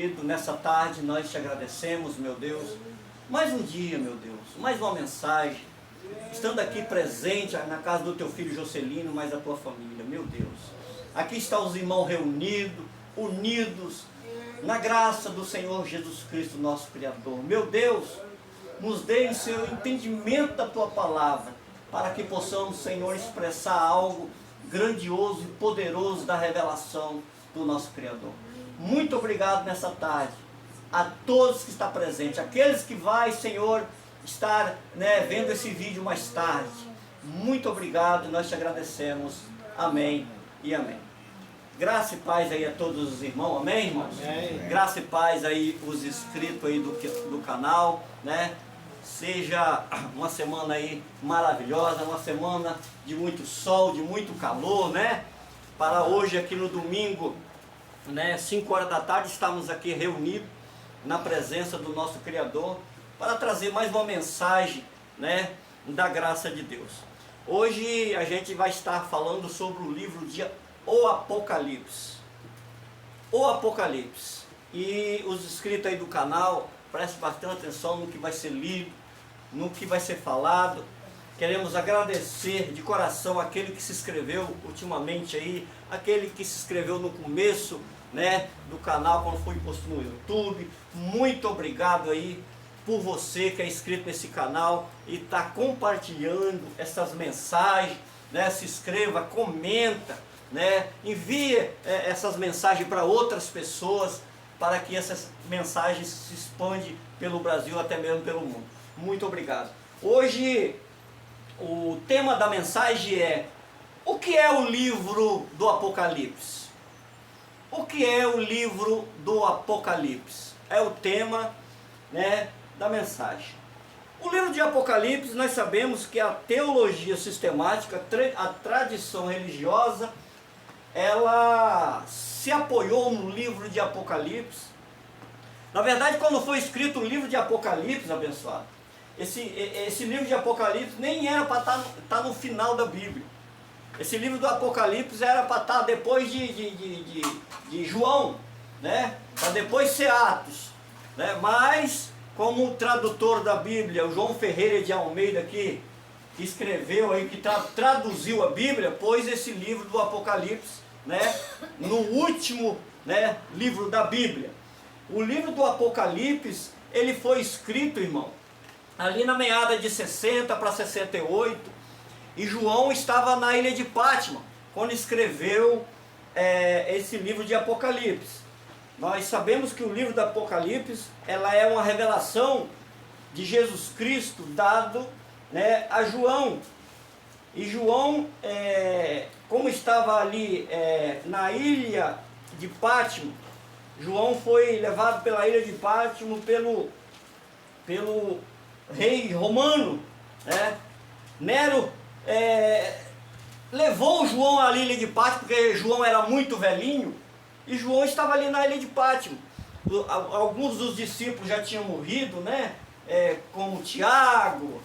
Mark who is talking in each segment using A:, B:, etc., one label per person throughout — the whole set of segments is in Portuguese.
A: querido, nessa tarde nós te agradecemos, meu Deus. Mais um dia, meu Deus, mais uma mensagem. Estando aqui presente na casa do teu filho Jocelino, mais a tua família, meu Deus. Aqui estão os irmãos reunidos, unidos, na graça do Senhor Jesus Cristo, nosso Criador. Meu Deus, nos dê o seu entendimento da tua palavra, para que possamos, Senhor, expressar algo grandioso e poderoso da revelação do nosso Criador. Muito obrigado nessa tarde a todos que estão presentes, aqueles que vai, Senhor, estar vendo esse vídeo mais tarde. Muito obrigado, nós te agradecemos. Amém e amém. Graça e paz aí a todos os irmãos, amém, irmãos? Amém. Graça e paz aí os inscritos aí do canal, né? Seja uma semana aí maravilhosa, uma semana de muito sol, de muito calor, né? Para hoje aqui no domingo, 5 horas da tarde, estamos aqui reunidos na presença do nosso Criador para trazer mais uma mensagem, da graça de Deus. Hoje a gente vai estar falando sobre o livro de O Apocalipse. O Apocalipse. E os inscritos aí do canal, prestem bastante atenção no que vai ser lido, no que vai ser falado. Queremos agradecer de coração aquele que se inscreveu ultimamente aí, aquele que se inscreveu no começo, do canal, quando foi posto no YouTube. Muito obrigado aí por você que é inscrito nesse canal e está compartilhando essas mensagens, se inscreva, comenta, envie essas mensagens para outras pessoas, para que essas mensagens se expandam pelo Brasil, até mesmo pelo mundo. Muito obrigado. Hoje o tema da mensagem é: o que é o livro do Apocalipse? O que é o livro do Apocalipse? É o tema, da mensagem. O livro de Apocalipse, nós sabemos que a teologia sistemática, a tradição religiosa, ela se apoiou no livro de Apocalipse. Na verdade, quando foi escrito o livro de Apocalipse, abençoado, esse livro de Apocalipse nem era para estar no final da Bíblia. Esse livro do Apocalipse era para estar depois de João, para depois ser Atos. Mas, como o tradutor da Bíblia, o João Ferreira de Almeida, que escreveu aí, que traduziu a Bíblia, pôs esse livro do Apocalipse, no último, livro da Bíblia. O livro do Apocalipse, ele foi escrito, irmão, ali na meada de 60 para 68, e João estava na ilha de Patmos, quando escreveu esse livro de Apocalipse. Nós sabemos que o livro do Apocalipse, ela é uma revelação de Jesus Cristo dado, a João. E João, como estava ali na ilha de Patmos, João foi levado pela ilha de Patmos pelo rei romano, Nero levou João à ilha de Patmos, porque João era muito velhinho, e João estava ali na ilha de Patmos. Alguns dos discípulos já tinham morrido, como Tiago,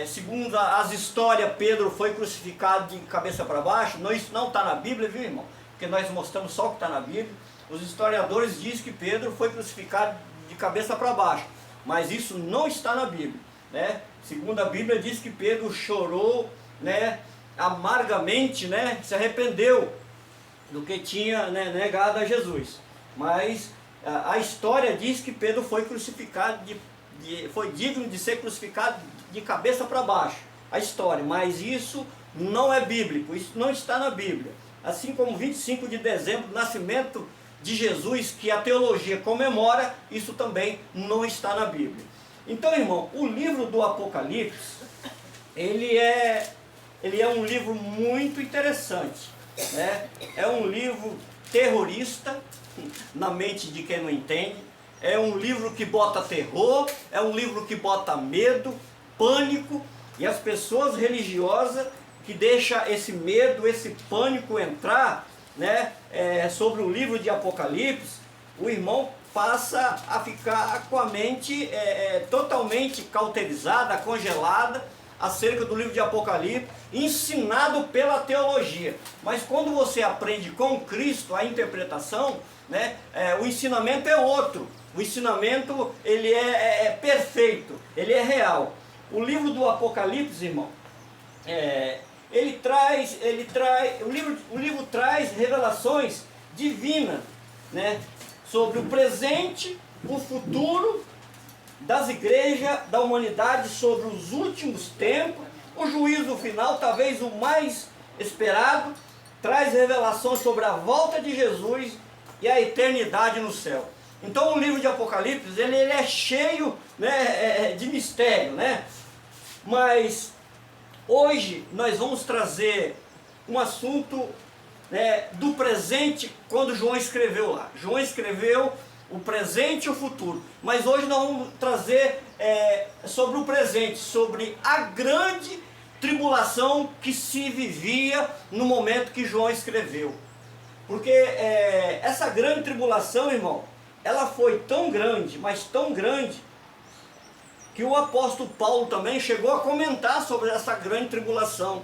A: segundo as histórias, Pedro foi crucificado de cabeça para baixo. Isso não está na Bíblia, viu, irmão? Porque nós mostramos só o que está na Bíblia. Os historiadores dizem que Pedro foi crucificado de cabeça para baixo, mas isso não está na Bíblia, Segundo a Bíblia diz que Pedro chorou, amargamente, se arrependeu do que tinha, negado a Jesus. Mas a história diz que Pedro foi crucificado, foi digno de ser crucificado de cabeça para baixo. A história, mas isso não é bíblico, isso não está na Bíblia. Assim como 25 de dezembro, nascimento de Jesus, que a teologia comemora, isso também não está na Bíblia. Então, irmão, o livro do Apocalipse, ele é um livro muito interessante, É um livro terrorista na mente de quem não entende. É um livro que bota terror, é um livro que bota medo, pânico, e as pessoas religiosas que deixam esse medo, esse pânico entrar, sobre o livro de Apocalipse, o irmão passa a ficar com a mente totalmente cauterizada, congelada, acerca do livro de Apocalipse, ensinado pela teologia. Mas quando você aprende com Cristo a interpretação, né, o ensinamento é outro. O ensinamento, ele é perfeito, ele é real. O livro do Apocalipse, irmão, o livro traz revelações divinas, né, sobre o presente, o futuro das igrejas, da humanidade, sobre os últimos tempos, o juízo final, talvez o mais esperado, traz revelações sobre a volta de Jesus e a eternidade no céu. Então o livro de Apocalipse, ele é cheio, né, de mistério, né? Mas hoje nós vamos trazer um assunto, né, do presente, quando João escreveu lá. João escreveu o presente e o futuro. Mas hoje nós vamos trazer sobre o presente, sobre a grande tribulação que se vivia no momento que João escreveu. Porque essa grande tribulação, irmão, ela foi tão grande, mas tão grande, que o apóstolo Paulo também chegou a comentar sobre essa grande tribulação.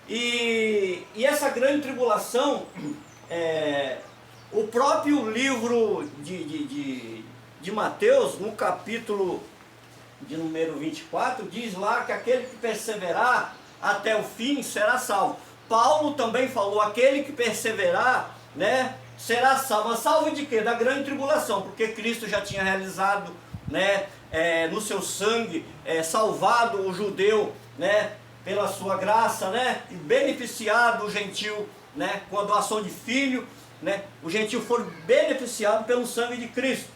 A: E essa grande tribulação, o próprio livro de Mateus, no capítulo de número 24, diz lá que aquele que perseverar até o fim será salvo. Paulo também falou, aquele que perseverar, né, será salvo. Mas salvo de quê? Da grande tribulação, porque Cristo já tinha realizado, né, no seu sangue, salvado o judeu, né, pela sua graça, né, e beneficiado o gentil, né, com a doação de filho, né, o gentil foi beneficiado pelo sangue de Cristo.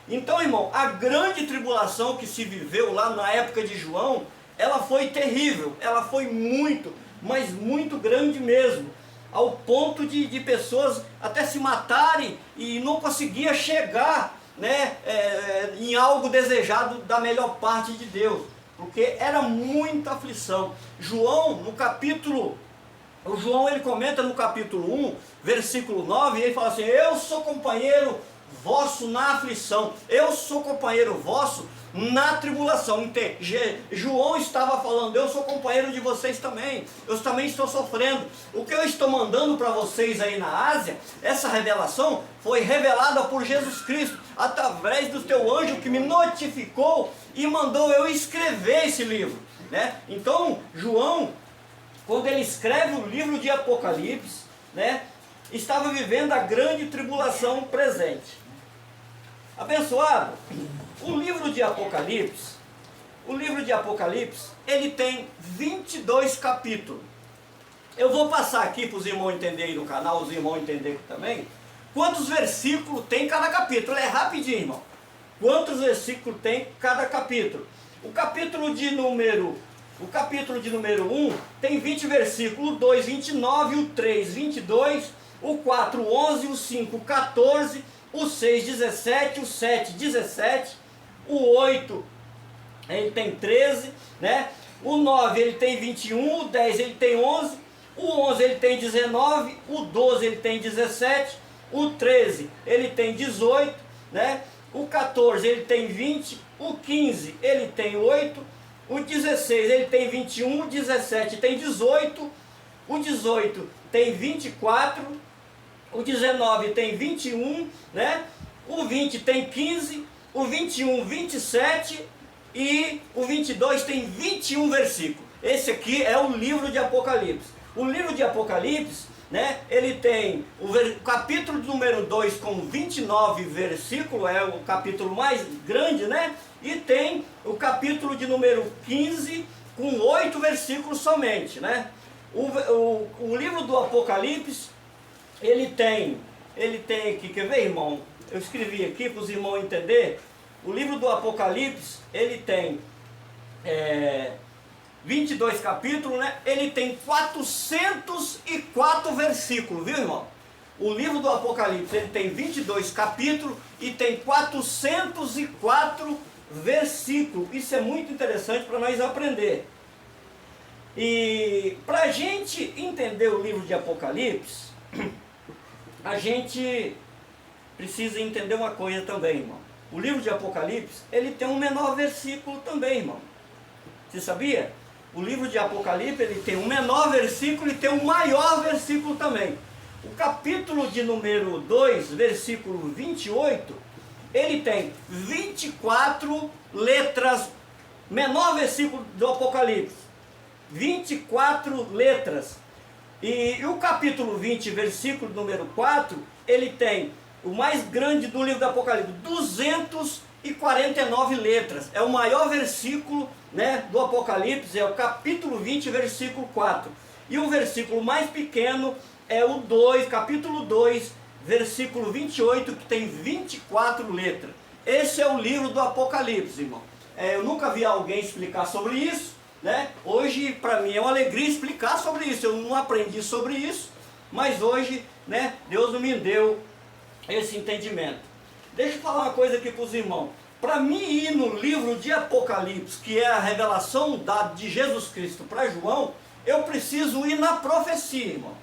A: Então, irmão, a grande tribulação que se viveu lá na época de João, ela foi terrível, ela foi muito, mas muito grande mesmo, ao ponto de pessoas até se matarem e não conseguia chegar, né, em algo desejado da melhor parte de Deus, porque era muita aflição. João ele comenta no capítulo 1, versículo 9, e ele fala assim, eu sou companheiro vosso na aflição, eu sou companheiro vosso na tribulação. Entende? João estava falando, eu sou companheiro de vocês também, eu também estou sofrendo. O que eu estou mandando para vocês aí na Ásia, essa revelação foi revelada por Jesus Cristo, através do teu anjo que me notificou e mandou eu escrever esse livro, né? Então, João, quando ele escreve o livro de Apocalipse, né, estava vivendo a grande tribulação presente. Abençoado, o livro de Apocalipse, ele tem 22 capítulos. Eu vou passar aqui para os irmãos entenderem no canal, os irmãos entenderem também, quantos versículos tem cada capítulo. É rapidinho, irmão. Quantos versículos tem cada capítulo? O capítulo de número 1 tem 20 versículos, o 2, 29, o 3, 22, o 4, 11, o 5, 14, o 6, 17, o 7, 17, o 8, ele tem 13, né? O 9 ele tem 21, o 10 ele tem 11, o 11 ele tem 19, o 12 ele tem 17, o 13 ele tem 18, né? O 14 ele tem 20, o 15 ele tem 8, o 16 ele tem 21, o 17 tem 18, o 18 tem 24, o 19 tem 21, né? O 20 tem 15, o 21, 27 e o 22 tem 21 versículos. Esse aqui é o livro de Apocalipse. O livro de Apocalipse, né, ele tem o capítulo número 2 com 29 versículos, é o capítulo mais grande, né? E tem o capítulo de número 15 com 8 versículos somente, né? O livro do Apocalipse, ele tem aqui, quer ver, irmão? Eu escrevi aqui para os irmãos entenderem. O livro do Apocalipse, ele tem 22 capítulos, né? Ele tem 404 versículos, viu, irmão? O livro do Apocalipse, ele tem 22 capítulos e tem 404 versículos. Isso é muito interessante para nós aprender. E para a gente entender o livro de Apocalipse, a gente precisa entender uma coisa também, irmão. O livro de Apocalipse, ele tem um menor versículo também, irmão. Você sabia? O livro de Apocalipse, ele tem um menor versículo e tem um maior versículo também. O capítulo de número 2, versículo 28, ele tem 24 letras, menor versículo do Apocalipse, 24 letras. E o capítulo 20, versículo número 4, ele tem o mais grande do livro do Apocalipse, 249 letras. É o maior versículo, né, do Apocalipse, é o capítulo 20, versículo 4. E o versículo mais pequeno é o 2, capítulo 2, versículo 28, que tem 24 letras. Esse é o livro do Apocalipse, irmão. Eu nunca vi alguém explicar sobre isso, né? Hoje, para mim, é uma alegria explicar sobre isso. Eu não aprendi sobre isso, mas hoje, né, Deus me deu esse entendimento. Deixa eu falar uma coisa aqui para os irmãos. Para mim ir no livro de Apocalipse, que é a revelação dada de Jesus Cristo para João, eu preciso ir na profecia, irmão.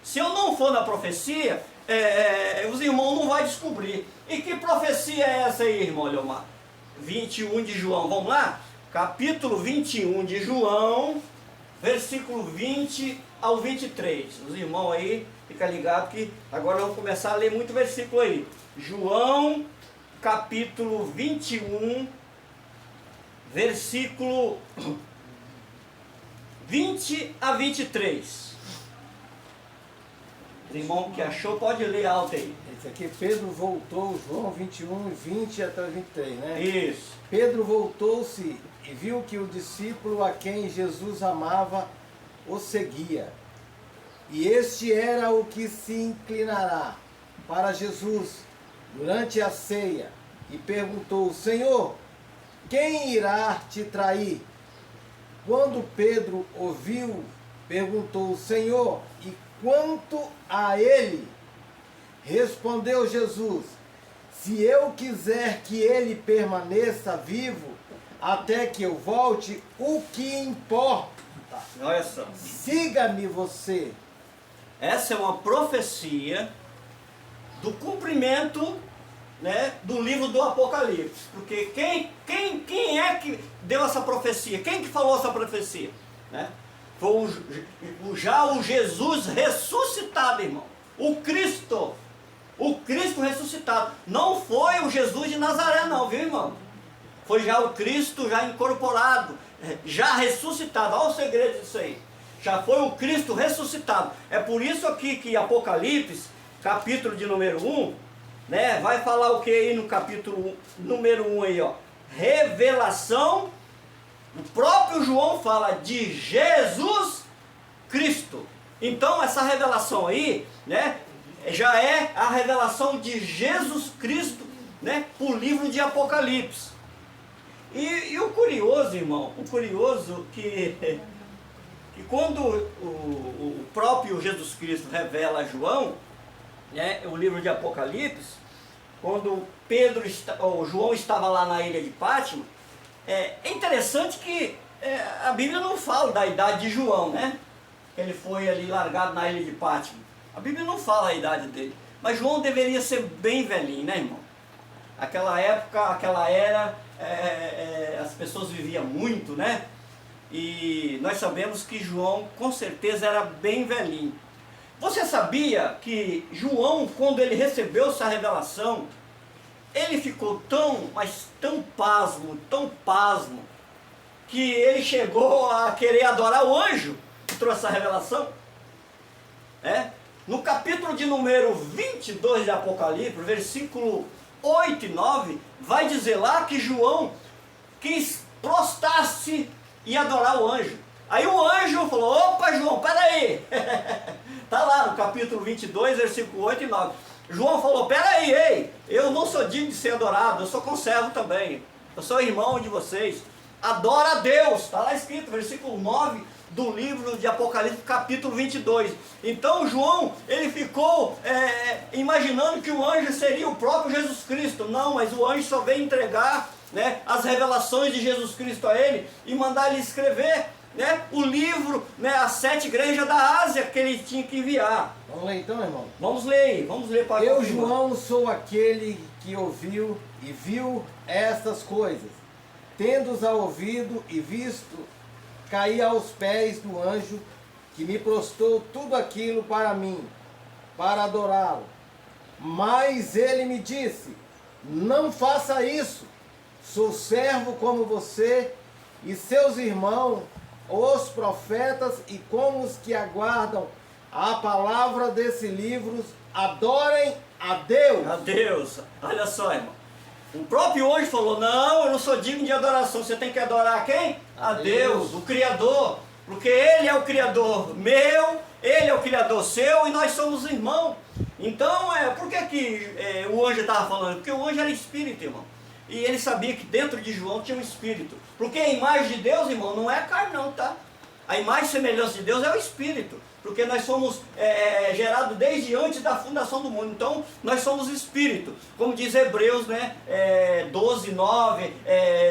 A: Se eu não for na profecia, os irmãos não vão descobrir. E que profecia é essa aí, irmão Leomar? 21 de João, vamos lá? Capítulo 21 de João, versículo 20 ao 23. Os irmãos aí, fica ligado que agora eu vou começar a ler muito versículo aí. João, capítulo 21, versículo 20 a 23. O irmão que achou pode ler alto aí.
B: Esse aqui, Pedro voltou, João 21, 20 até 23, né?
A: Isso.
B: Pedro voltou-se e viu que o discípulo a quem Jesus amava o seguia. E este era o que se inclinará para Jesus durante a ceia e perguntou: Senhor, quem irá te trair? Quando Pedro ouviu, perguntou: Senhor, e quanto a ele? Respondeu Jesus: se eu quiser que ele permaneça vivo até que eu volte, o que importa?
A: Olha só.
B: Siga-me você.
A: Essa é uma profecia do cumprimento, né, do livro do Apocalipse. Porque quem é que deu essa profecia? Quem que falou essa profecia? Né? Foi já o Jesus ressuscitado, irmão. O Cristo ressuscitado. Não foi o Jesus de Nazaré não, viu, irmão? Foi já o Cristo já incorporado, já ressuscitado. Olha o segredo disso aí. Já foi o Cristo ressuscitado. É por isso aqui que Apocalipse, capítulo de número 1, né, vai falar o que aí no capítulo número 1 aí, ó. Revelação. O próprio João fala de Jesus Cristo. Então essa revelação aí, né, já é a revelação de Jesus Cristo, né, por livro de Apocalipse. E o curioso, irmão, o curioso que quando o próprio Jesus Cristo revela a João, né, o livro de Apocalipse, quando João estava lá na ilha de Pátimo, é interessante que a Bíblia não fala da idade de João, né? Ele foi ali largado na ilha de Pátimo. A Bíblia não fala a idade dele. Mas João deveria ser bem velhinho, né, irmão? Aquela época, aquela era, as pessoas viviam muito, né? E nós sabemos que João, com certeza, era bem velhinho. Você sabia que João, quando ele recebeu essa revelação, ele ficou mas tão pasmo, que ele chegou a querer adorar o anjo que trouxe essa revelação? No capítulo de número 22 de Apocalipse, versículo 8 e 9, vai dizer lá que João quis prostrar-se e adorar o anjo. Aí o anjo falou: opa, João, peraí. Está lá no capítulo 22, versículo 8 e 9. João falou: peraí, ei, eu não sou digno de ser adorado, eu sou conservo também. Eu sou irmão de vocês. Adora a Deus. Está lá escrito, versículo 9 do livro de Apocalipse, capítulo 22. Então João, ele ficou imaginando que o anjo seria o próprio Jesus Cristo. Não, mas o anjo só veio entregar, né, as revelações de Jesus Cristo a ele e mandar ele escrever, né, o livro, né, as 7 igrejas da Ásia que ele tinha que enviar.
B: Vamos ler então, irmão?
A: Vamos ler para
B: Eu, João, sou aquele que ouviu e viu estas coisas, tendo-as ouvido e visto caí aos pés do anjo que me prostou tudo aquilo para mim, para adorá-lo. Mas ele me disse: não faça isso, sou servo como você e seus irmãos, os profetas, e como os que aguardam a palavra desse livro, adorem a Deus.
A: A Deus. Olha só, irmão. O próprio anjo falou: não, eu não sou digno de adoração. Você tem que adorar quem? A Deus, o Criador. Porque Ele é o Criador meu, Ele é o Criador seu e nós somos irmãos. Então, por que o anjo estava falando? Porque o anjo era espírito, irmão. E ele sabia que dentro de João tinha um espírito. Porque a imagem de Deus, irmão, não é a carne não, tá? A imagem e semelhança de Deus é o espírito. Porque nós somos gerados desde antes da fundação do mundo. Então, nós somos espírito. Como diz Hebreus, né? 12:9,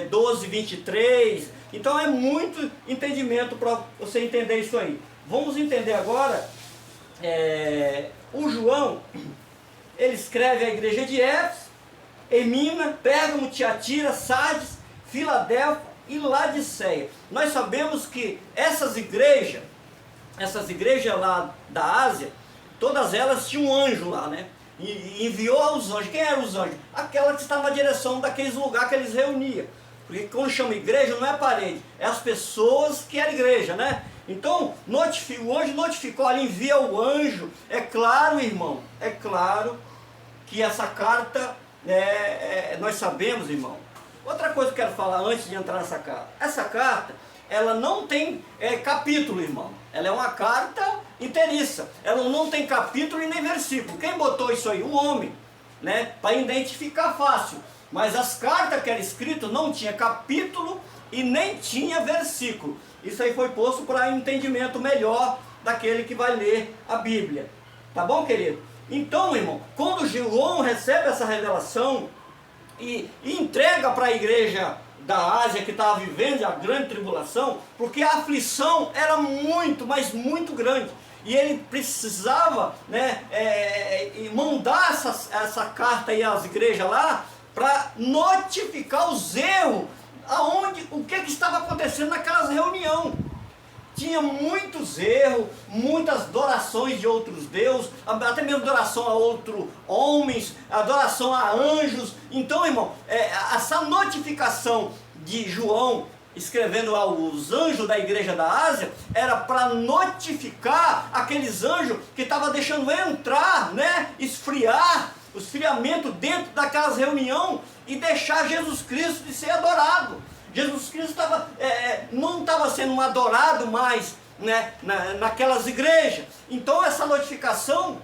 A: 12:23. Então, é muito entendimento para você entender isso aí. Vamos entender agora. O João, ele escreve a igreja de Éfeso, Esmirna, Pérgamo, Tiatira, Sardes, Filadélfia e Laodiceia. Nós sabemos que essas igrejas lá da Ásia, todas elas tinham um anjo lá, né? E enviou aos anjos. Quem eram os anjos? Aquela que estava na direção daqueles lugares que eles reuniam. Porque quando chama igreja não é a parede, é as pessoas que eram igreja, né? Então, o anjo notificou, ele envia o anjo. É claro, irmão, é claro que essa carta, nós sabemos, irmão. Outra coisa que eu quero falar antes de entrar nessa carta. Essa carta, ela não tem capítulo, irmão. Ela é uma carta inteiriça. Ela não tem capítulo e nem versículo. Quem botou isso aí? O homem, né? Para identificar fácil. Mas as cartas que eram escritas não tinha capítulo e nem tinha versículo. Isso aí foi posto para entendimento melhor daquele que vai ler a Bíblia. Tá bom, querido? Então, irmão, quando João recebe essa revelação e entrega para a igreja da Ásia que estava vivendo a grande tribulação, porque a aflição era muito, mas muito grande. E ele precisava, né, mandar essa carta aí às igrejas lá para notificar os erros. O que estava acontecendo naquelas reuniões? Tinha muitos erros, muitas adorações de outros deuses, até mesmo adoração a outros homens, adoração a anjos. Então, irmão, essa notificação de João escrevendo aos anjos da igreja da Ásia era para notificar aqueles anjos que estavam deixando entrar, né, esfriar, o esfriamento dentro daquelas reuniões e deixar Jesus Cristo de ser adorado. Jesus Cristo não estava sendo adorado mais, né, naquelas igrejas. Então essa notificação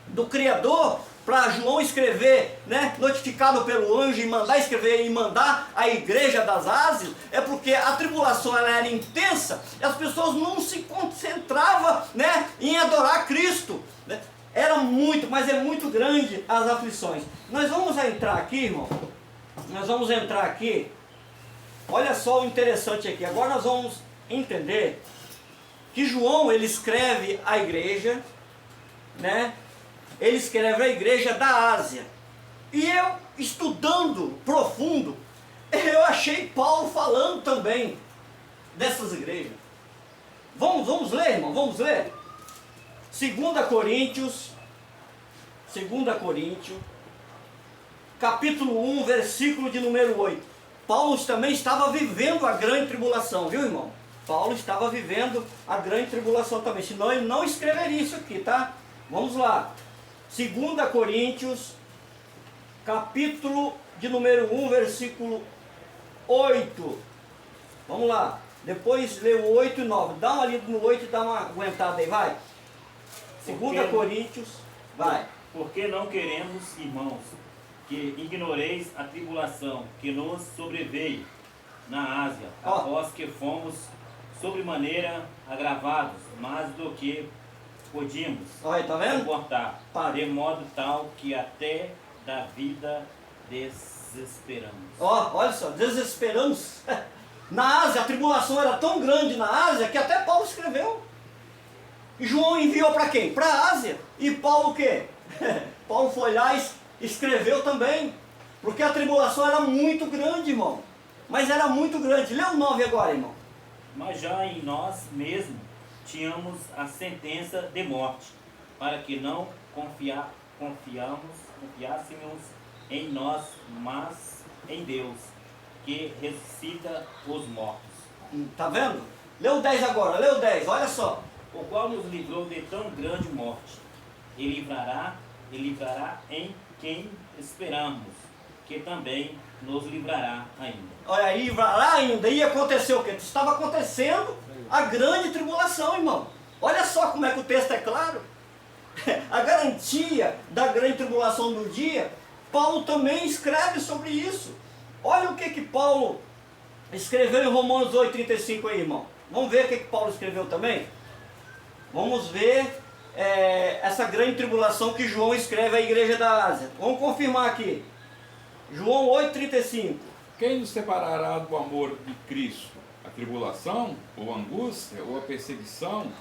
A: do Criador para João escrever, né, notificado pelo anjo e mandar escrever e mandar a igreja das Ásias, é porque a tribulação ela era intensa e as pessoas não se concentravam, né, em adorar Cristo, né? Era muito, mas é muito grande as aflições. Nós vamos entrar aqui, irmão. Nós vamos entrar aqui. Olha só o interessante aqui. Agora nós vamos entender que João, ele escreve a igreja, né? Ele escreve a igreja da Ásia. E eu, estudando profundo, eu achei Paulo falando também dessas igrejas. Vamos ler, irmão? Vamos ler? 2 Coríntios, capítulo 1, versículo de número 8. Paulo também estava vivendo a grande tribulação, viu, irmão? Paulo estava vivendo a grande tribulação também, senão ele não escreveria isso aqui, tá? Vamos lá. 2 Coríntios, capítulo de número 1, versículo 8. Vamos lá. Depois lê o 8 e 9. Dá uma lida no 8 e dá uma aguentada aí, vai. 2 Coríntios, vai.
C: Porque não queremos, irmãos, que ignoreis a tribulação que nos sobreveio na Ásia, após que fomos sobremaneira agravados, mais do que podíamos suportar, de modo tal que até da vida desesperamos.
A: Olha só, desesperamos. Na Ásia, a tribulação era tão grande na Ásia que até Paulo escreveu. E João enviou para quem? Para a Ásia. E Paulo o quê? Paulo foi lá e escreveu também. Porque a tribulação era muito grande, irmão. Mas era muito grande. Lê o 9 agora, irmão.
C: Mas já em nós mesmos tínhamos a sentença de morte, para que não confiássemos em nós, mas em Deus, que ressuscita os mortos.
A: Tá vendo? Lê o 10 agora, lê o 10, olha só.
C: O qual nos livrou de tão grande morte, e livrará em quem esperamos, que também nos livrará ainda.
A: Olha aí, livrará ainda. E aconteceu o quê? Estava acontecendo a grande tribulação, irmão. Olha só como é que o texto é claro. A garantia da grande tribulação do dia, Paulo também escreve sobre isso. Olha o que Paulo escreveu em Romanos 8,35 aí, irmão. Vamos ver o que Paulo escreveu também? Vamos ver essa grande tribulação que João escreve à igreja da Ásia. Vamos confirmar aqui. João 8,35.
D: Quem nos separará do amor de Cristo? A tribulação, ou a angústia, ou a perseguição,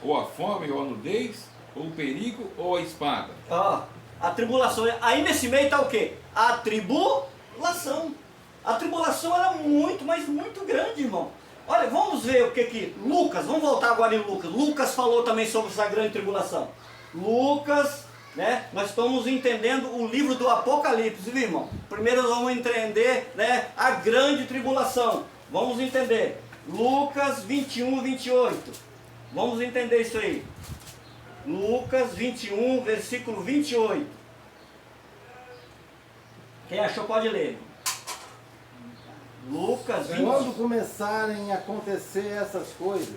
D: ou a fome, ou a nudez, ou o perigo, ou a espada?
A: Ó, a tribulação. Aí nesse meio está o quê? A tribulação. A tribulação era muito, mas muito grande, irmão. Olha, vamos ver o que Lucas, vamos voltar agora em Lucas. Lucas falou também sobre essa grande tribulação. Lucas, né? Nós estamos entendendo o livro do Apocalipse, viu, irmão? Primeiro nós vamos entender, né, a grande tribulação. Vamos entender. Lucas 21, 28. Vamos entender isso aí. Lucas 21, versículo 28. Quem achou pode ler. Lucas 20.
B: Quando começarem a acontecer essas coisas,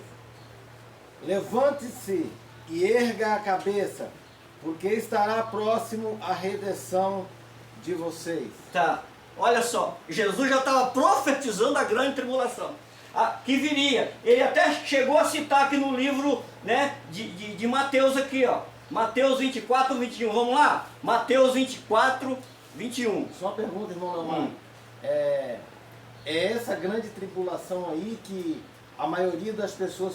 B: levante-se e erga a cabeça, porque estará próximo a redenção de vocês.
A: Tá, olha só, Jesus já estava profetizando a grande tribulação que viria. Ele até chegou a citar aqui no livro, né, de Mateus aqui, ó. Mateus 24, 21, vamos lá? Mateus 24, 21.
B: Só uma pergunta, irmão Leomar. É essa grande tribulação aí que a maioria das pessoas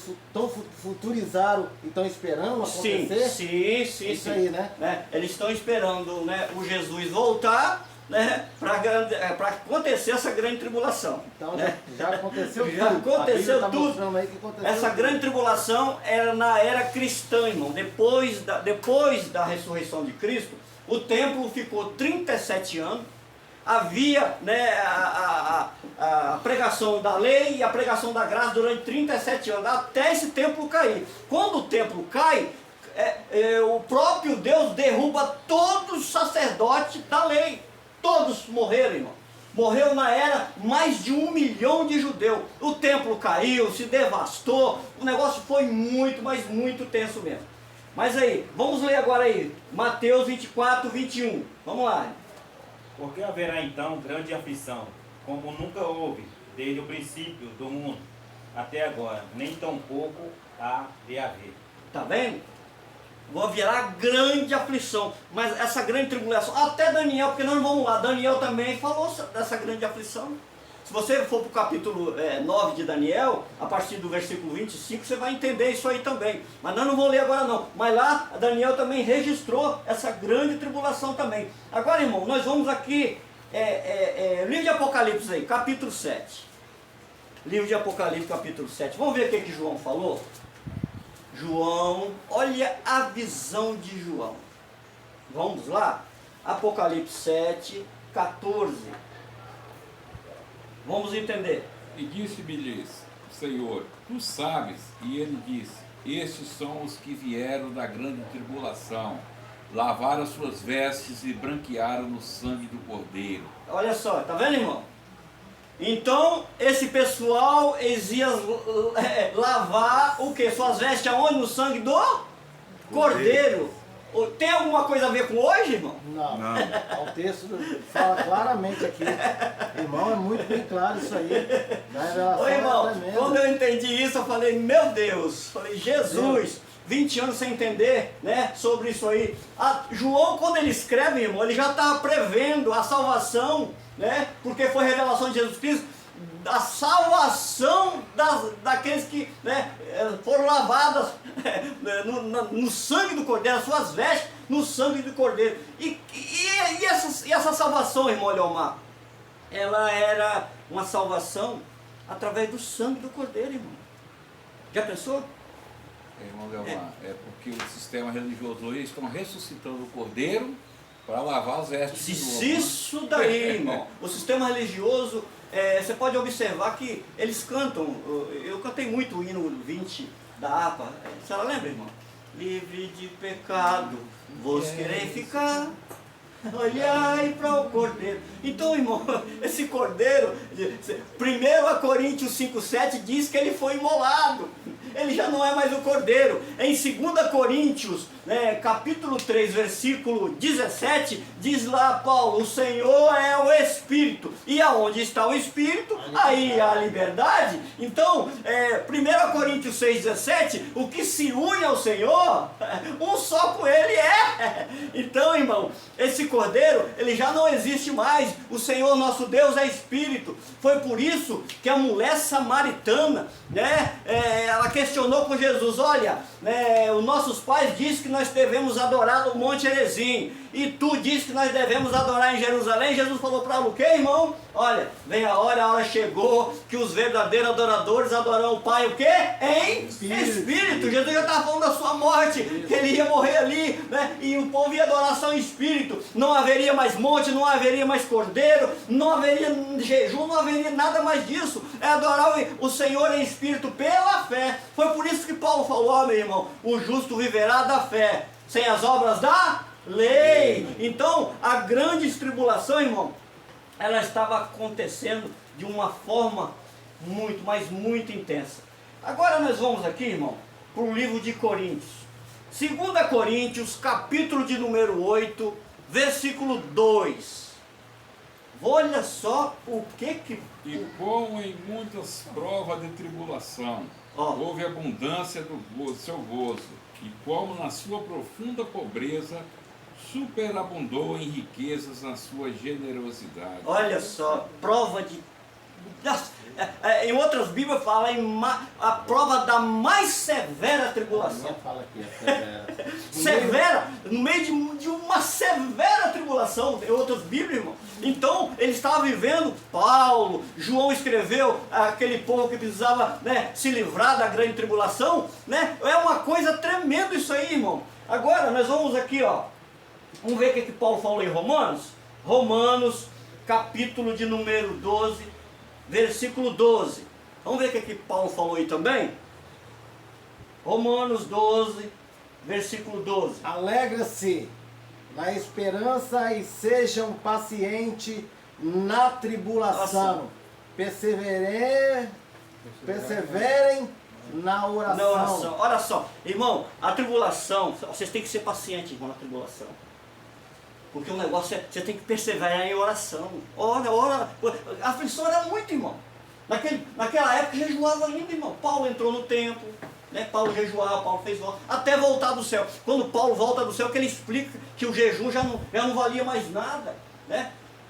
B: futurizaram e estão esperando acontecer?
A: Sim.
B: Isso aí, né?
A: Eles estão esperando, né, o Jesus voltar, né, para acontecer essa grande tribulação.
B: Então,
A: né?
B: já aconteceu
A: Já
B: tudo.
A: aconteceu
B: tá
A: tudo.
B: Aí que aconteceu
A: Essa
B: tudo.
A: grande tribulação era na era cristã, irmão. Depois da ressurreição de Cristo, o templo ficou 37 anos. Havia, né, a pregação da lei e a pregação da graça durante 37 anos, até esse templo cair. Quando o templo cai, o próprio Deus derruba todos os sacerdotes da lei. Todos morreram, irmão. Morreu na era mais de 1 milhão de judeus. O templo caiu, se devastou. O negócio foi muito, mas muito tenso mesmo. Mas aí, vamos ler agora aí. Mateus 24, 21. Vamos lá.
C: Porque haverá então grande aflição, como nunca houve, desde o princípio do mundo até agora, nem tampouco há de haver.
A: Tá vendo? Vou virar grande aflição. Mas essa grande tribulação, até Daniel, porque nós vamos lá, Daniel também falou dessa grande aflição. Se você for para o capítulo 9 de Daniel, a partir do versículo 25, você vai entender isso aí também. Mas nós não vamos ler agora não. Mas lá, Daniel também registrou essa grande tribulação também. Agora, irmão, nós vamos aqui, livro de Apocalipse aí, capítulo 7. Livro de Apocalipse, capítulo 7. Vamos ver o que João falou? João, olha a visão de João. Vamos lá? Apocalipse 7, 14. Vamos entender.
D: E disse-me-lhes, Senhor, tu sabes, e ele disse, estes são os que vieram da grande tribulação, lavaram as suas vestes e branquearam no sangue do Cordeiro.
A: Olha só, tá vendo, irmão? Então, esse pessoal, eles iam lavar o quê? Suas vestes aonde? No sangue do Cordeiro. Tem alguma coisa a ver com hoje, irmão?
B: Não. O texto fala claramente aqui. Irmão, é muito bem claro isso aí. Na revelação.
A: Ô, irmão, quando eu entendi isso, eu falei, meu Deus, falei, Jesus, 20 anos sem entender, né, sobre isso aí. João, quando ele escreve, irmão, ele já estava prevendo a salvação, né, porque foi revelação de Jesus Cristo, a salvação daqueles que, né, foram lavadas no sangue do Cordeiro, as suas vestes no sangue do Cordeiro. E essa salvação, irmão Leomar, ela era uma salvação através do sangue do Cordeiro, irmão. Já pensou?
D: Irmão Leomar, é porque o sistema religioso hoje estão ressuscitando o cordeiro para lavar as vestes de novo, né?
A: Isso daí, irmão. O sistema religioso, você pode observar que eles cantam. Eu cantei muito o hino 20 da APA. A senhora lembra, irmão? Livre de pecado, vos querem ficar. Olhai para o Cordeiro. Então, irmão, esse Cordeiro, 1 Coríntios 5,7 diz que ele foi imolado. Ele já não é mais o Cordeiro. Em 2 Coríntios, capítulo 3, versículo 17, diz lá Paulo, o Senhor é o Espírito. E aonde está o Espírito, aí há a liberdade. Então, 1 Coríntios 6,17, o que se une ao Senhor, um só com Ele é. Então, irmão, esse Cordeiro, ele já não existe mais. O Senhor nosso Deus é Espírito. Foi por isso que a mulher samaritana, ela questionou com Jesus, olha, os nossos pais dizem que nós devemos adorar no Monte Herezim, e tu diz que nós devemos adorar em Jerusalém. Jesus falou para ela o que, irmão? Olha, vem a hora chegou, que os verdadeiros adoradores adorarão o Pai, o quê? Em Espírito. Jesus já estava falando da sua morte, que ele ia morrer ali, e o povo ia adorar só em Espírito. Não haveria mais monte, não haveria mais cordeiro, não haveria jejum, não haveria nada mais disso. É adorar o Senhor em Espírito pela fé. Foi por isso que Paulo falou, meu irmão, o justo viverá da fé, sem as obras da lei. Então, a grande tribulação, irmão, ela estava acontecendo de uma forma muito, mas muito intensa. Agora nós vamos aqui, irmão, para o livro de Coríntios. 2 Coríntios, capítulo de número 8, versículo 2. Olha só o que...
D: E como em muitas provas de tribulação, houve abundância do seu gozo, e como na sua profunda pobreza superabundou em riquezas na sua generosidade.
A: Olha só, prova de... Em outras Bíblias fala a prova da mais severa tribulação.
B: Fala aqui, é
A: severa, no meio de uma severa tribulação, em outras Bíblias, irmão. Então, ele estava vivendo, Paulo, João escreveu aquele povo que precisava se livrar da grande tribulação, é uma coisa tremenda isso aí, irmão. Agora, nós vamos aqui, vamos ver o que Paulo falou em Romanos. Romanos, capítulo de número 12, versículo 12. Vamos ver o que Paulo falou aí também? Romanos 12, versículo 12.
B: Alegra-se na esperança e sejam pacientes na tribulação. Perseverem na oração.
A: Olha só, irmão, a tribulação, vocês têm que ser pacientes, irmão, na tribulação. Porque o negócio você tem que perseverar em oração. Ora, a aflição era muito, irmão. Naquela época jejuava ainda, irmão. Paulo entrou no templo, Paulo jejuava, Paulo fez voto, até voltar do céu. Quando Paulo volta do céu, que ele explica que o jejum já não valia mais nada,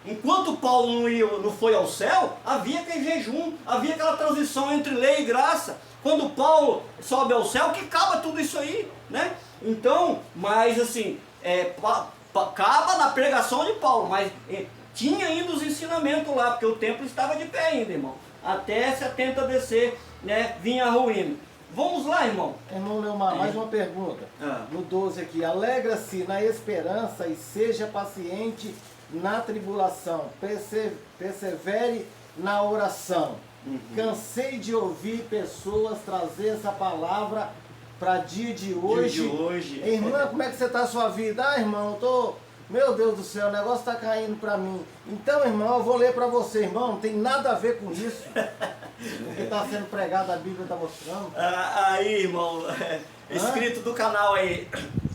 A: Enquanto Paulo não foi ao céu, havia aquele jejum, havia aquela transição entre lei e graça. Quando Paulo sobe ao céu, que acaba tudo isso aí, Então, mas assim, acaba na pregação de Paulo, mas tinha ainda os ensinamentos lá, porque o templo estava de pé ainda, irmão. Até 70 BC, vinha a ruína. Vamos lá, irmão.
B: Irmão Leomar, mais uma pergunta. No 12 aqui, alegra-se na esperança e seja paciente na tribulação, persevere na oração. Cansei de ouvir pessoas trazer essa palavra para dia de hoje. Irmã, como é que você está a sua vida? Irmão, eu tô... Meu Deus do céu, o negócio está caindo para mim. Então, irmão, eu vou ler para você, irmão, não tem nada a ver com isso. O que está sendo pregado, a Bíblia está mostrando.
A: Aí, irmão, inscrito do canal aí,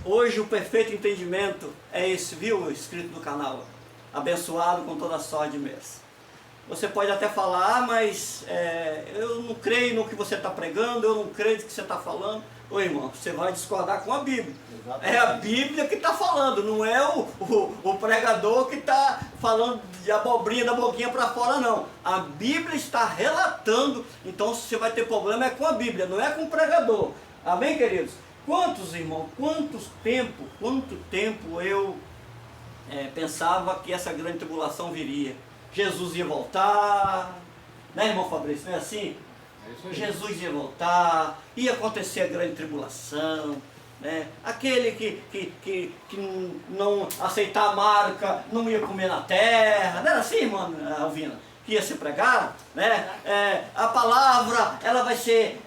A: hoje o perfeito entendimento é esse, viu, inscrito do canal, abençoado com toda a sorte de mês. Você pode até falar, mas eu não creio no que você está pregando, eu não creio no que você está falando. Ô irmão, você vai discordar com a Bíblia. Exatamente. É a Bíblia que está falando, não é o pregador que está falando de abobrinha da boquinha para fora, não. A Bíblia está relatando, então se você vai ter problema é com a Bíblia, não é com o pregador. Amém, queridos? Quantos, irmão, quanto tempo eu pensava que essa grande tribulação viria. Jesus ia voltar, Né, irmão Fabrício? Não é assim?
D: É isso aí.
A: Jesus ia voltar, ia acontecer a grande tribulação, né? Aquele que não aceitar a marca não ia comer na terra, não era assim, irmã Alvina? Que ia ser pregado, né? A palavra, ela vai ser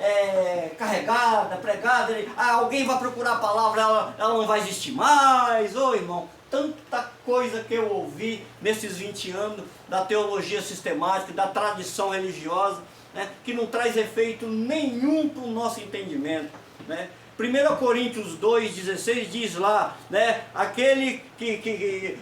A: carregada, pregada, alguém vai procurar a palavra, ela não vai existir mais. Ô irmão, tanta coisa que eu ouvi nesses 20 anos da teologia sistemática, da tradição religiosa, né, que não traz efeito nenhum para o nosso entendimento, né? 1 Coríntios 2,16 diz lá, né, aquele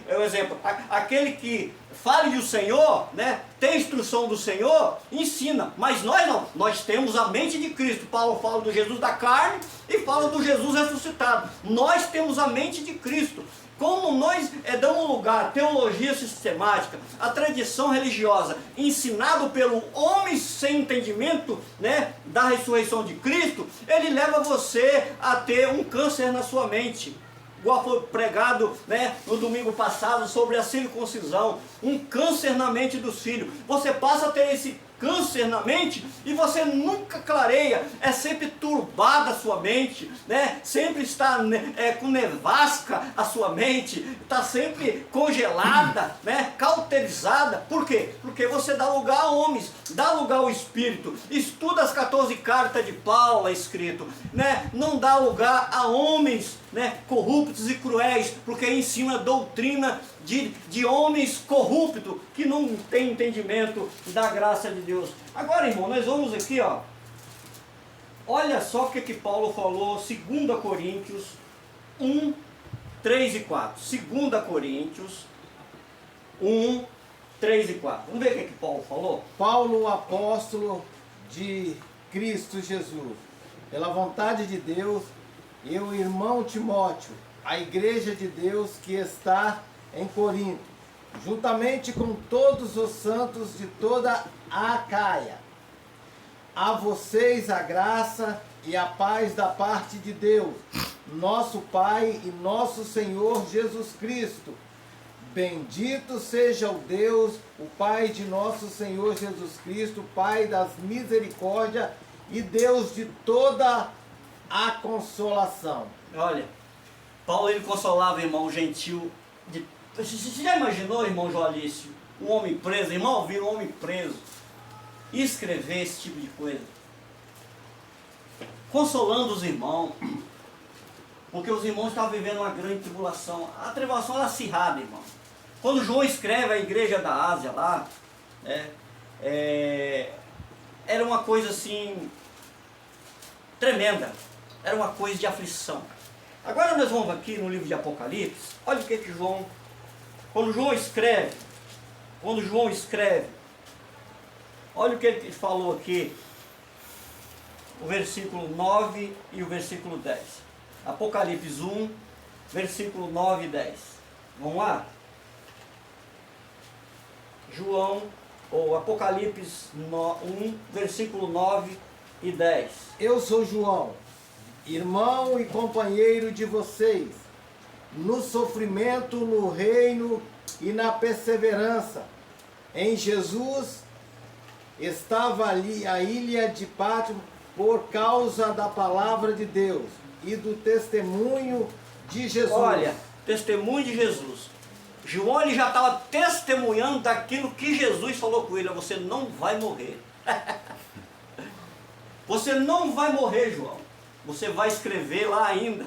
A: é o exemplo, aquele que fale do Senhor, né, tem instrução do Senhor, ensina, mas nós não, nós temos a mente de Cristo. Paulo fala do Jesus da carne e fala do Jesus ressuscitado. Nós temos a mente de Cristo. Como nós damos lugar à teologia sistemática, à tradição religiosa, ensinado pelo homem sem entendimento, né, da ressurreição de Cristo, ele leva você a ter um câncer na sua mente. Igual foi pregado, né, no domingo passado sobre a circuncisão, um câncer na mente dos filhos. Você passa a ter esse câncer na mente e você nunca clareia, é sempre turbada a sua mente, né? Sempre está com nevasca a sua mente, está sempre congelada, né? Cauterizada. Por quê? Porque você dá lugar a homens, dá lugar ao Espírito, estuda as 14 cartas de Paulo escrito, né? Não dá lugar a homens, né, corruptos e cruéis, porque ensina doutrina de homens corruptos que não têm entendimento da graça de Deus. Agora, irmão, nós vamos aqui, ó. Olha só o que Paulo falou, 2 Coríntios 1, 3 e 4. 2 Coríntios 1, 3 e 4. Vamos ver o que Paulo falou?
B: Paulo, apóstolo de Cristo Jesus, pela vontade de Deus, e o irmão Timóteo, a igreja de Deus que está em Corinto, juntamente com todos os santos de toda a Acaia. A vocês a graça e a paz da parte de Deus, nosso Pai e nosso Senhor Jesus Cristo. Bendito seja o Deus, o Pai de nosso Senhor Jesus Cristo, Pai das misericórdias e Deus de toda a consolação.
A: Olha, Paulo, ele consolava, irmão gentil. Você já imaginou, irmão Joalício, um homem preso, irmão Alvino, um homem preso, e escrever esse tipo de coisa? Consolando os irmãos, porque os irmãos estavam vivendo uma grande tribulação. A tribulação era acirrada, irmão. Quando João escreve a igreja da Ásia lá, né, era uma coisa assim, tremenda. Era uma coisa de aflição. Agora nós vamos aqui no livro de Apocalipse. Olha o que João, quando João escreve, olha o que ele falou aqui, o versículo 9 e o versículo 10. Apocalipse 1, versículo 9 e 10. Vamos lá? João, ou Apocalipse 1, versículo 9 e 10.
B: Eu sou João, irmão e companheiro de vocês, no sofrimento, no reino e na perseverança. Em Jesus estava ali a ilha de Patmos por causa da palavra de Deus e do testemunho de Jesus.
A: Olha, testemunho de Jesus. João, ele já estava testemunhando daquilo que Jesus falou com ele. Você não vai morrer. Você não vai morrer, João. Você vai escrever lá ainda.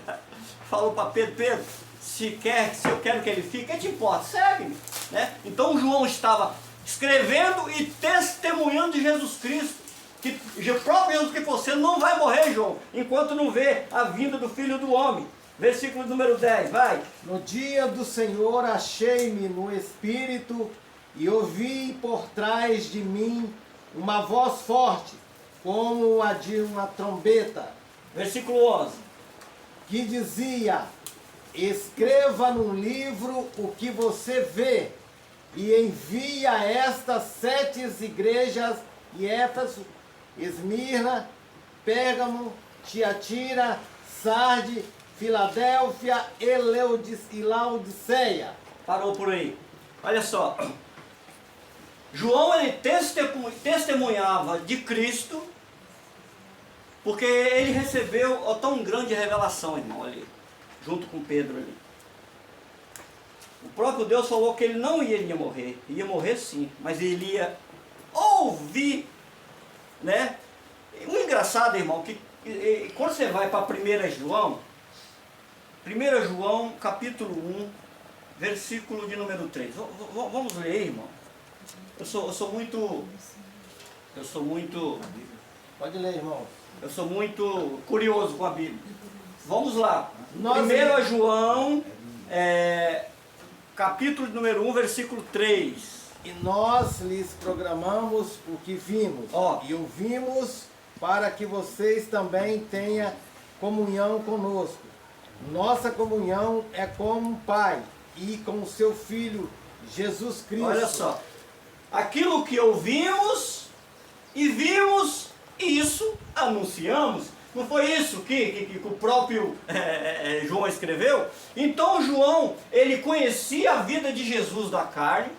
A: Falou para Pedro, Pedro, se eu quero que ele fique, que te importa? Segue-me. Né? Então João estava escrevendo e testemunhando de Jesus Cristo. Que o próprio Jesus que você não vai morrer, João, enquanto não vê a vinda do Filho do Homem. Versículo número 10, vai.
B: No dia do Senhor achei-me no Espírito e ouvi por trás de mim uma voz forte, como a de uma trombeta.
A: Versículo 11.
B: Que dizia: escreva num livro o que você vê e envie a estas 7 igrejas: Éfeso, Esmirna, Pérgamo, Tiatira, Sarde, Filadélfia e Laodiceia.
A: Parou por aí. Olha só. João, ele testemunhava de Cristo, porque ele recebeu a tão grande revelação, irmão, ali, junto com Pedro ali. O próprio Deus falou que ele não iria morrer, ia morrer sim, mas ele ia ouvir, né? O engraçado, irmão, que quando você vai para 1 João capítulo 1, versículo de número 3. Vamos ler, irmão. Eu sou muito...
B: Pode ler, irmão.
A: Eu sou muito curioso com a Bíblia. Vamos lá. 1
B: Nós-
A: João, capítulo de número 1, versículo 3.
B: E nós lhes programamos o que vimos
A: Ó.
B: e ouvimos, para que vocês também tenham comunhão conosco. Nossa comunhão é com o Pai e com o seu Filho Jesus Cristo.
A: Olha só. Aquilo que ouvimos e vimos, isso anunciamos. Não foi isso que o próprio João escreveu? Então João, ele conhecia a vida de Jesus da carne,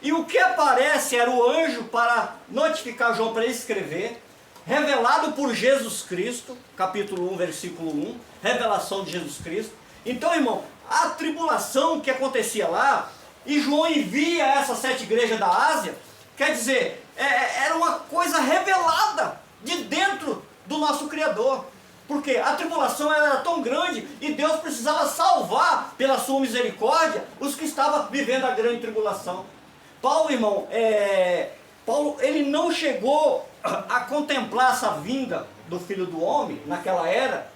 A: e o que aparece era o anjo para notificar João para ele escrever, revelado por Jesus Cristo, capítulo 1, versículo 1, revelação de Jesus Cristo. Então, irmão, a tribulação que acontecia lá, e João envia essas 7 igrejas da Ásia, quer dizer, era uma coisa revelada de dentro do nosso Criador. Porque a tribulação era tão grande e Deus precisava salvar, pela sua misericórdia, os que estavam vivendo a grande tribulação. Paulo, irmão, Paulo, ele não chegou a contemplar essa vinda do Filho do Homem naquela era,